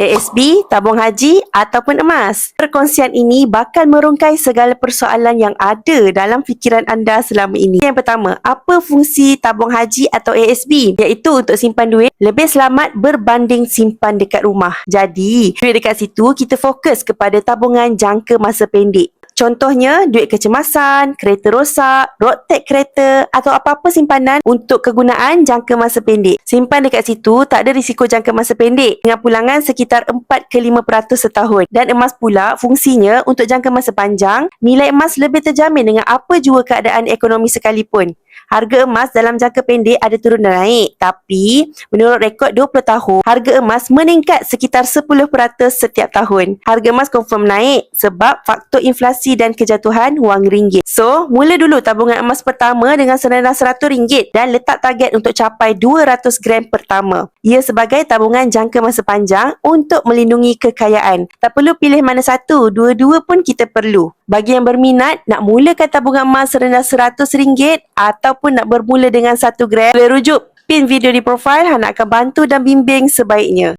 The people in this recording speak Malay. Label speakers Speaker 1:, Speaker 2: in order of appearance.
Speaker 1: ASB, tabung haji ataupun emas. Perkongsian ini bakal merungkai segala persoalan yang ada dalam fikiran anda selama ini. Yang pertama, apa fungsi tabung haji atau ASB? Iaitu untuk simpan duit lebih selamat berbanding simpan dekat rumah. Jadi, duit dekat situ kita fokus kepada tabungan jangka masa pendek. Contohnya, duit kecemasan, kereta rosak, road tax kereta atau apa-apa simpanan untuk kegunaan jangka masa pendek. Simpan dekat situ tak ada risiko jangka masa pendek dengan pulangan sekitar 4 ke 5% setahun. Dan emas pula fungsinya untuk jangka masa panjang, nilai emas lebih terjamin dengan apa jua keadaan ekonomi sekalipun. Harga emas dalam jangka pendek ada turun dan naik. Tapi, menurut rekod 20 tahun, harga emas meningkat sekitar 10% setiap tahun. Harga emas confirm naik sebab faktor inflasi dan kejatuhan wang ringgit. So, mula dulu tabungan emas pertama dengan serendah RM100 dan letak target untuk capai 200 gram pertama. Ia sebagai tabungan jangka masa panjang untuk melindungi kekayaan. Tak perlu pilih mana satu, dua-dua pun kita perlu. Bagi yang berminat nak mulakan tabungan emas serendah RM100 ataupun nak bermula dengan 1 gram, boleh rujuk pin video di profil. Hana akan bantu dan bimbing sebaiknya.